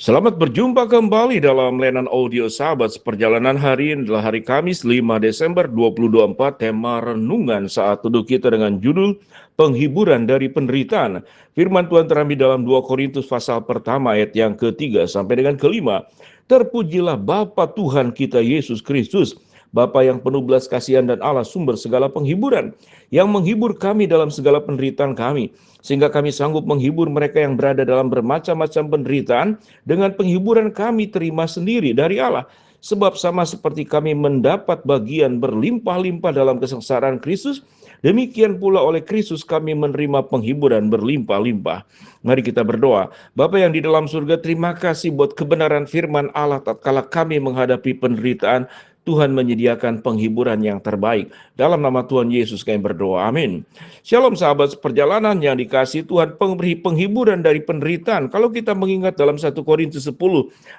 Selamat berjumpa kembali dalam layanan audio Sahabat. Perjalanan hari ini adalah hari Kamis 5 Desember 2024. Tema renungan saat teduh kita dengan judul Penghiburan dari Penderitaan. Firman Tuhan terambil dalam 2 Korintus pasal pertama ayat yang ketiga sampai dengan kelima. Terpujilah Bapa Tuhan kita Yesus Kristus, Bapa yang penuh belas kasihan dan Allah sumber segala penghiburan, yang menghibur kami dalam segala penderitaan kami, sehingga kami sanggup menghibur mereka yang berada dalam bermacam-macam penderitaan dengan penghiburan kami terima sendiri dari Allah. Sebab sama seperti kami mendapat bagian berlimpah-limpah dalam kesengsaraan Kristus, demikian pula oleh Kristus kami menerima penghiburan berlimpah-limpah. Mari kita berdoa. Bapa yang di dalam surga, terima kasih buat kebenaran firman Allah tatkala kami menghadapi penderitaan. Tuhan menyediakan penghiburan yang terbaik. Dalam nama Tuhan Yesus kami berdoa. Amin. Shalom sahabat seperjalanan yang dikasihi Tuhan, pemberi penghiburan dari penderitaan. Kalau kita mengingat dalam 1 Korintus 10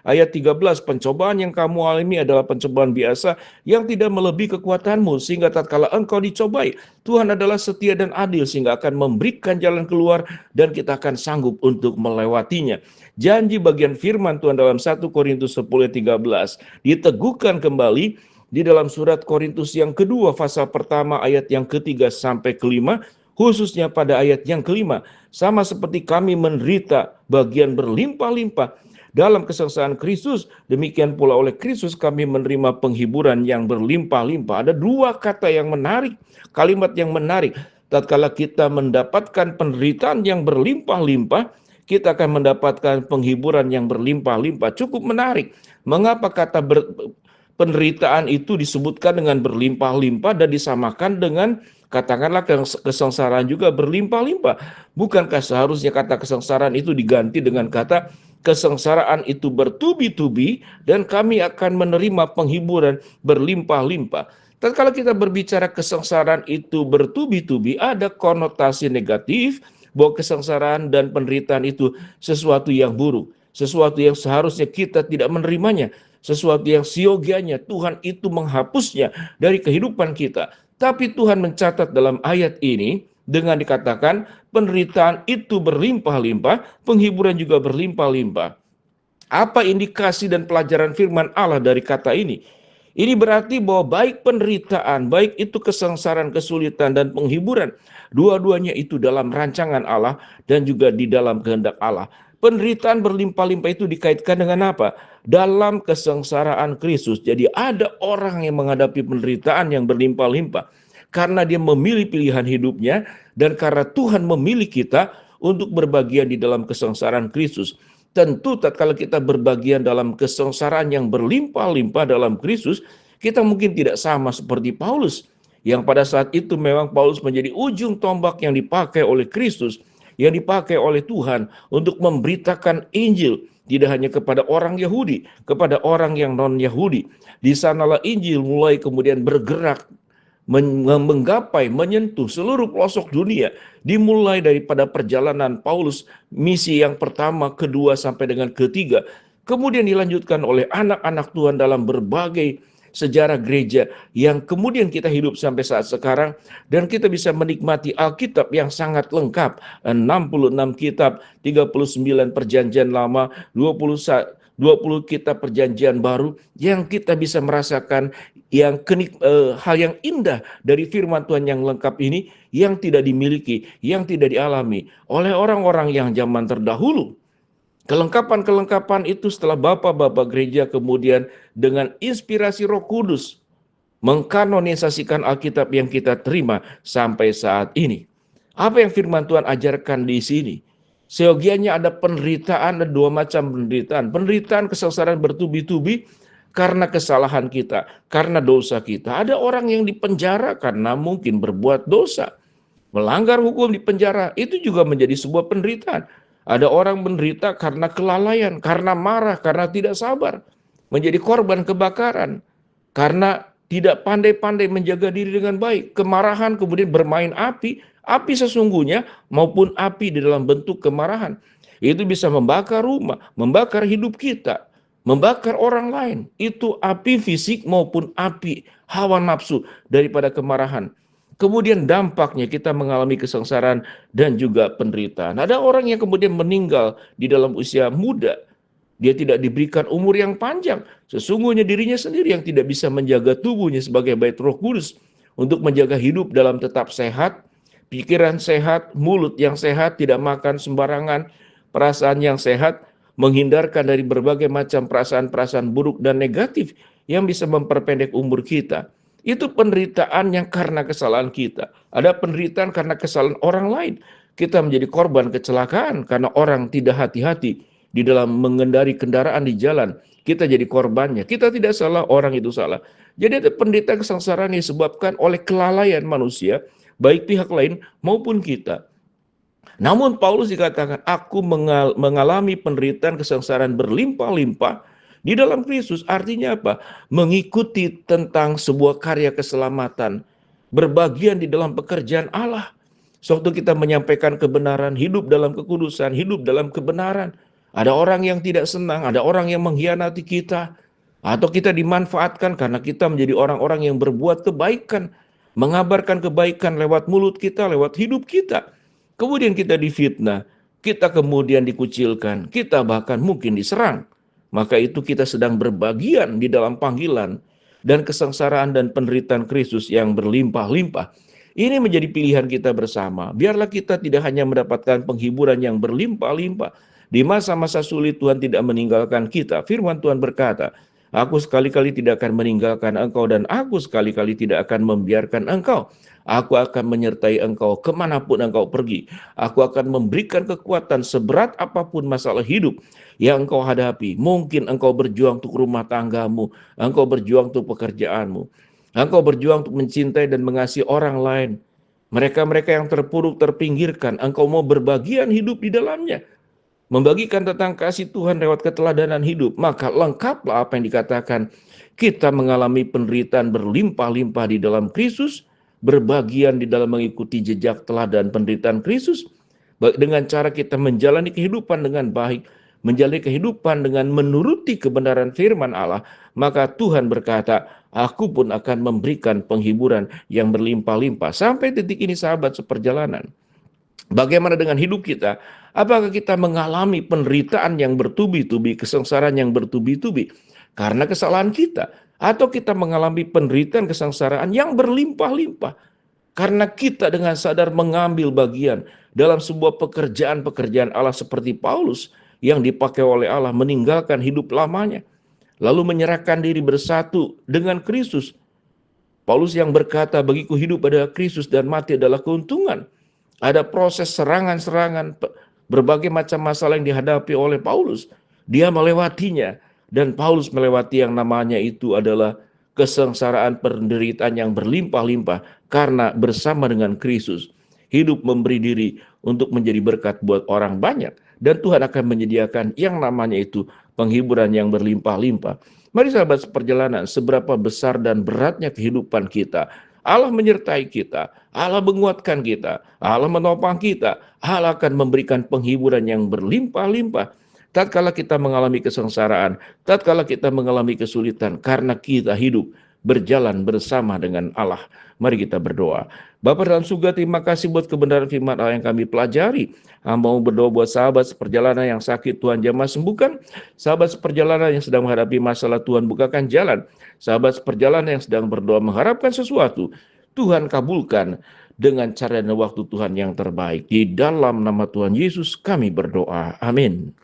ayat 13, pencobaan yang kamu alami adalah pencobaan biasa yang tidak melebihi kekuatanmu, sehingga tatkala engkau dicobai, Tuhan adalah setia dan adil sehingga akan memberikan jalan keluar dan kita akan sanggup untuk melewatinya. Janji bagian firman Tuhan dalam 1 Korintus 10 ayat 13 diteguhkan kembali di dalam surat Korintus yang kedua pasal pertama ayat yang ketiga sampai kelima, khususnya pada ayat yang kelima. Sama seperti kami menderita bagian berlimpah-limpah dalam kesengsaraan Kristus, demikian pula oleh Kristus kami menerima penghiburan yang berlimpah-limpah. Ada dua kata yang menarik, kalimat yang menarik. Tatkala kita mendapatkan penderitaan yang berlimpah-limpah, kita akan mendapatkan penghiburan yang berlimpah-limpah. Cukup menarik. Mengapa kata penderitaan itu disebutkan dengan berlimpah-limpah dan disamakan dengan katakanlah kesengsaraan juga berlimpah-limpah? Bukankah seharusnya kata kesengsaraan itu diganti dengan kata kesengsaraan itu bertubi-tubi dan kami akan menerima penghiburan berlimpah-limpah? Tatkala kita berbicara kesengsaraan itu bertubi-tubi, ada konotasi negatif bahwa kesengsaraan dan penderitaan itu sesuatu yang buruk, sesuatu yang seharusnya kita tidak menerimanya, sesuatu yang siogianya Tuhan itu menghapusnya dari kehidupan kita. Tapi Tuhan mencatat dalam ayat ini dengan dikatakan penderitaan itu berlimpah-limpah, penghiburan juga berlimpah-limpah. Apa indikasi dan pelajaran firman Allah dari kata ini? Ini berarti bahwa baik penderitaan, baik itu kesengsaraan, kesulitan, dan penghiburan, dua-duanya itu dalam rancangan Allah dan juga di dalam kehendak Allah. Penderitaan berlimpah-limpah itu dikaitkan dengan apa? Dalam kesengsaraan Kristus. Jadi ada orang yang menghadapi penderitaan yang berlimpah-limpah karena dia memilih pilihan hidupnya dan karena Tuhan memilih kita untuk berbagian di dalam kesengsaraan Kristus. Tentu tatkala kita berbagian dalam kesengsaraan yang berlimpah-limpah dalam Kristus, kita mungkin tidak sama seperti Paulus, yang pada saat itu memang Paulus menjadi ujung tombak yang dipakai oleh Kristus, yang dipakai oleh Tuhan untuk memberitakan Injil tidak hanya kepada orang Yahudi, kepada orang yang non-Yahudi. Di sanalah Injil mulai kemudian bergerak menggapai, menyentuh seluruh pelosok dunia, dimulai daripada perjalanan Paulus, misi yang pertama, kedua, sampai dengan ketiga, kemudian dilanjutkan oleh anak-anak Tuhan dalam berbagai sejarah gereja yang kemudian kita hidup sampai saat sekarang, dan kita bisa menikmati Alkitab yang sangat lengkap, 66 kitab, 39 perjanjian lama, 20 kitab perjanjian baru, yang kita bisa merasakan hal yang indah dari firman Tuhan yang lengkap ini, yang tidak dimiliki, yang tidak dialami oleh orang-orang yang zaman terdahulu. Kelengkapan-kelengkapan itu setelah bapak-bapak gereja kemudian dengan inspirasi Roh Kudus mengkanonisasikan Alkitab yang kita terima sampai saat ini. Apa yang firman Tuhan ajarkan di sini? Seyogianya ada penderitaan, ada dua macam penderitaan. Penderitaan kesengsaraan bertubi-tubi karena kesalahan kita, karena dosa kita. Ada orang yang dipenjara karena mungkin berbuat dosa, melanggar hukum di penjara, itu juga menjadi sebuah penderitaan. Ada orang menderita karena kelalaian, karena marah, karena tidak sabar, menjadi korban kebakaran, karena tidak pandai-pandai menjaga diri dengan baik. Kemarahan kemudian bermain api sesungguhnya maupun api di dalam bentuk kemarahan. Itu bisa membakar rumah, membakar hidup kita, membakar orang lain. Itu api fisik maupun api hawa nafsu daripada kemarahan. Kemudian dampaknya kita mengalami kesengsaraan dan juga penderitaan. Ada orang yang kemudian meninggal di dalam usia muda, Dia tidak diberikan umur yang panjang. Sesungguhnya dirinya sendiri yang tidak bisa menjaga tubuhnya sebagai bait Roh Kudus untuk menjaga hidup dalam tetap sehat, pikiran sehat, mulut yang sehat, tidak makan sembarangan, perasaan yang sehat, menghindarkan dari berbagai macam perasaan-perasaan buruk dan negatif yang bisa memperpendek umur kita. Itu penderitaan yang karena kesalahan kita. Ada penderitaan karena kesalahan orang lain. Kita menjadi korban kecelakaan karena orang tidak hati-hati di dalam mengendari kendaraan di jalan. Kita jadi korbannya. Kita tidak salah, orang itu salah. Jadi ada penderitaan kesengsaraan yang disebabkan oleh kelalaian manusia, baik pihak lain maupun kita. Namun Paulus dikatakan, aku mengalami penderitaan kesengsaraan berlimpah-limpah di dalam Kristus. Artinya apa? Mengikuti tentang sebuah karya keselamatan, berbagian di dalam pekerjaan Allah. Sewaktu kita menyampaikan kebenaran, hidup dalam kekudusan, hidup dalam kebenaran. Ada orang yang tidak senang, ada orang yang mengkhianati kita, atau kita dimanfaatkan karena kita menjadi orang-orang yang berbuat kebaikan, mengabarkan kebaikan lewat mulut kita, lewat hidup kita. Kemudian kita difitnah, kita kemudian dikucilkan, kita bahkan mungkin diserang. Maka itu kita sedang berbagian di dalam panggilan dan kesengsaraan dan penderitaan Kristus yang berlimpah-limpah. Ini menjadi pilihan kita bersama. Biarlah kita tidak hanya mendapatkan penghiburan yang berlimpah-limpah. Di masa-masa sulit Tuhan tidak meninggalkan kita. Firman Tuhan berkata, aku sekali-kali tidak akan meninggalkan engkau dan aku sekali-kali tidak akan membiarkan engkau. Aku akan menyertai engkau kemanapun engkau pergi. Aku akan memberikan kekuatan seberat apapun masalah hidup yang engkau hadapi. Mungkin engkau berjuang untuk rumah tanggamu, engkau berjuang untuk pekerjaanmu, engkau berjuang untuk mencintai dan mengasihi orang lain. Mereka-mereka yang terpuruk, terpinggirkan, engkau mau berbagian hidup di dalamnya. Membagikan tentang kasih Tuhan lewat keteladanan hidup, maka lengkaplah apa yang dikatakan. Kita mengalami penderitaan berlimpah-limpah di dalam Kristus, berbagian di dalam mengikuti jejak teladan penderitaan Kristus, dengan cara kita menjalani kehidupan dengan baik, menjalani kehidupan dengan menuruti kebenaran firman Allah, maka Tuhan berkata, aku pun akan memberikan penghiburan yang berlimpah-limpah. Sampai titik ini sahabat seperjalanan, bagaimana dengan hidup kita? Apakah kita mengalami penderitaan yang bertubi-tubi, kesengsaraan yang bertubi-tubi karena kesalahan kita? Atau kita mengalami penderitaan kesengsaraan yang berlimpah-limpah karena kita dengan sadar mengambil bagian dalam sebuah pekerjaan-pekerjaan Allah seperti Paulus yang dipakai oleh Allah meninggalkan hidup lamanya, lalu menyerahkan diri bersatu dengan Kristus. Paulus yang berkata, bagiku hidup adalah Kristus dan mati adalah keuntungan. Ada proses serangan-serangan, berbagai macam masalah yang dihadapi oleh Paulus. Dia melewatinya, dan Paulus melewati yang namanya itu adalah kesengsaraan penderitaan yang berlimpah-limpah karena bersama dengan Kristus. Hidup memberi diri untuk menjadi berkat buat orang banyak, dan Tuhan akan menyediakan yang namanya itu penghiburan yang berlimpah-limpah. Mari sahabat seperjalanan, seberapa besar dan beratnya kehidupan kita, Allah menyertai kita, Allah menguatkan kita, Allah menopang kita, Allah akan memberikan penghiburan yang berlimpah-limpah. Tatkala kita mengalami kesengsaraan, tatkala kita mengalami kesulitan, karena kita hidup berjalan bersama dengan Allah. Mari kita berdoa. Bapa dalam surga, terima kasih buat kebenaran firman Allah yang kami pelajari. Hamba mau berdoa buat sahabat seperjalanan yang sakit, Tuhan jamah sembuhkan. Sahabat seperjalanan yang sedang menghadapi masalah, Tuhan bukakan jalan. Sahabat seperjalanan yang sedang berdoa mengharapkan sesuatu, Tuhan kabulkan dengan cara dan waktu Tuhan yang terbaik. Di dalam nama Tuhan Yesus kami berdoa. Amin.